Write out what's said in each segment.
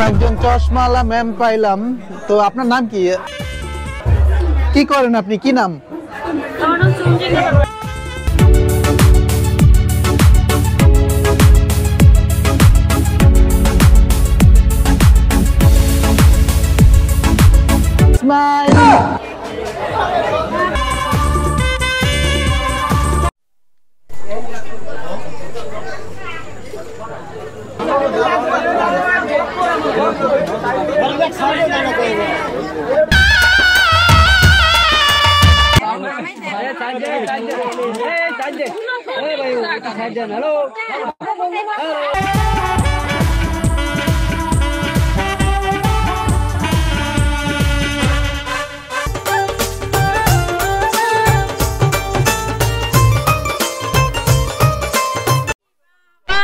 একজন চশমাওয়ালা ম্যাম পাইলাম। তো আপনার নাম কি? কি করেন আপনি? কি নাম? স্মাইল।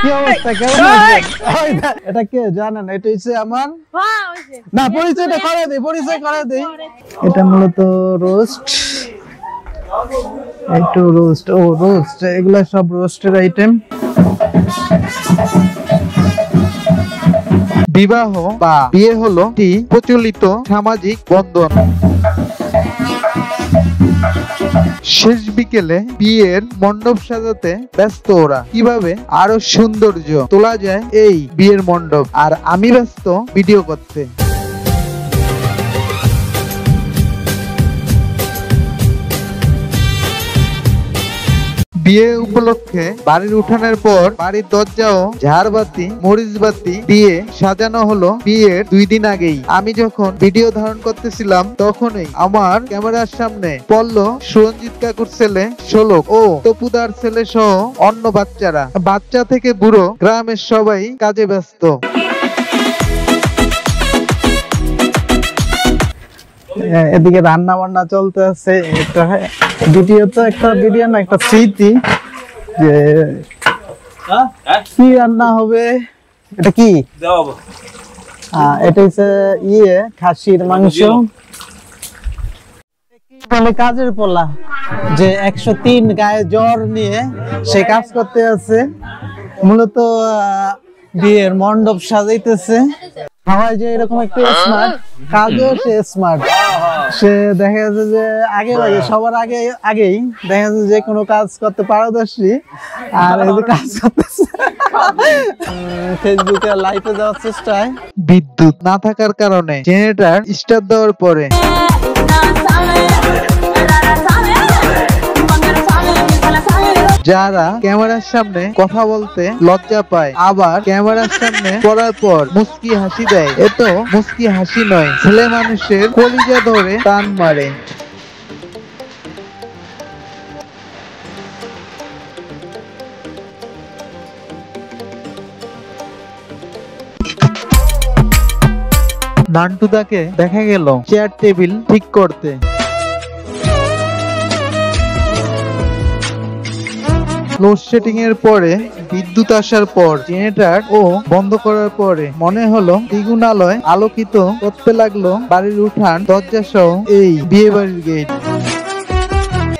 কি অবস্থা? কেমন আছেন? এটা কে জানেন? এটা হচ্ছে আমার না, পরিচয়টা করে দেই, পরিচয় করে দেই। এটা মূলত রোস্ট, একটু রোস্ট, ও রোস্ট, এগুলা সব রোস্টের আইটেম। বিবাহ বা বিয়ে হলো একটি প্রচলিত সামাজিক বন্ধন। শেষ বিকেলে বিয়ের মণ্ডপ সাজাতে ব্যস্ত ওরা। কিভাবে আরো সৌন্দর্য তোলা যায় এই বিয়ের মণ্ডপ, আর আমি ব্যস্ত ভিডিও করতে। বিয়ে উপলক্ষে বাড়ির উঠানের পর বাড়ির দরজাও ঝাড়বাতি মরিচ বাতি দিয়ে সাজানো হলো বিয়ের 2 দিন আগেই। আমি যখন ভিডিও ধারণ করতেছিলাম তখনই আমার ক্যামেরার সামনে পড়ল সুরঞ্জিত কাকুর ছেলে শোলক ও তপুদার ছেলে সহ অন্য বাচ্চারা। বাচ্চা থেকে বুড়ো গ্রামের সবাই কাজে ব্যস্ত। এদিকে রান্না বান্না চলতে আছে। এটা ভিডিও তো একটা ভিডিও না, একটা স্মৃতি যে কি রান্না হবে। এটা কি? এটা হচ্ছে খাসির মাংস। বলে কাজের পোলা, যে 103 গায়ে জ্বর নিয়ে সে কাজ করতে আছে। মূলত বিয়ের মণ্ডপ সাজাইতেছে। সবাই যে এরকম একটা স্মার্ট, কাজও সে স্মার্ট। সে দেখা যাচ্ছে যে সবার আগেই দেখা যাচ্ছে যে কোনো কাজ করতে পারদর্শী। আর এই যে কাজ করতেছে ফেসবুকে লাইভে যাওয়ার চেষ্টায়। বিদ্যুৎ না থাকার কারণে জেনারেটর স্টার্ট দেওয়ার পরে যারা ক্যামেরার সামনে কথা বলতে লজ্জা পায়, আবার ক্যামেরার সামনে পড়ার পর মুস্কি হাসি দেয়, এ তো মুস্কি হাসি নয়, ছেলে মানুষের কলিজা ধরে টান মারে। নান্টুদাকে দেখা গেল চেয়ার টেবিল ঠিক করতে। লোডশেডিং এর পরে বিদ্যুৎ আসার পর জেনারেটর ও বন্ধ করার পরে মনে হলো দ্বিগুণ আলোয় আলোকিত করতে লাগলো বাড়ির উঠান, দরজা সহ এই বিয়ে বাড়ির গেট।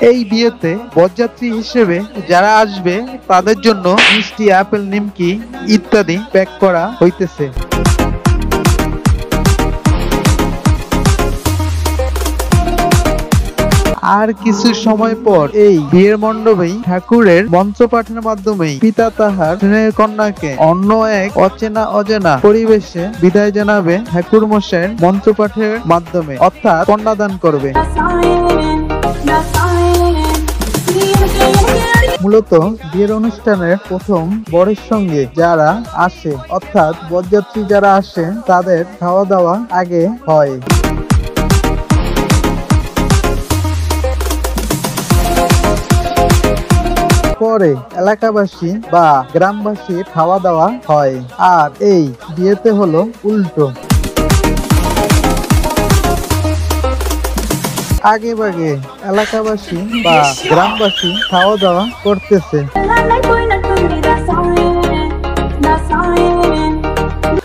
এই বিয়েতে বরযাত্রী হিসেবে যারা আসবে তাদের জন্য মিষ্টি, আপেল, নিমকি ইত্যাদি প্যাক করা হইতেছে। আর কিছু সময় পর এই বিয়ের মণ্ডপেই ঠাকুরের মন্ত্রপাঠের মাধ্যমে পিতা তাহার স্নেহের কন্যাকে অন্য এক অজানা পরিবেশে বিদায় জানাবে ঠাকুর মশাইয়ের মন্ত্রপাঠের মাধ্যমে, অর্থাৎ কন্যাদান করবে। মূলত বিয়ের অনুষ্ঠানের প্রথম বরের সঙ্গে যারা আসে, অর্থাৎ বরযাত্রী যারা আসে, তাদের খাওয়া দাওয়া আগে হয়। পরে এলাকাবাসী বা গ্রামবাসী খাওয়া দাওয়া হয়। আর এই বিয়েতে হলো উল্টো, আগে ভাগে এলাকাবাসী বা গ্রামবাসী খাওয়া দাওয়া করতেছে।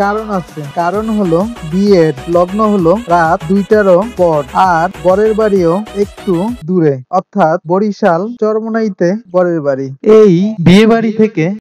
কারণ আছে, কারণ হলো বিয়ের লগ্ন হলো রাত 2টারও পর, আর বরের বাড়িও একটু দূরে, অর্থাৎ বরিশাল চরমোনাইতে বরের বাড়ি। এই বিয়ে বাড়ি থেকে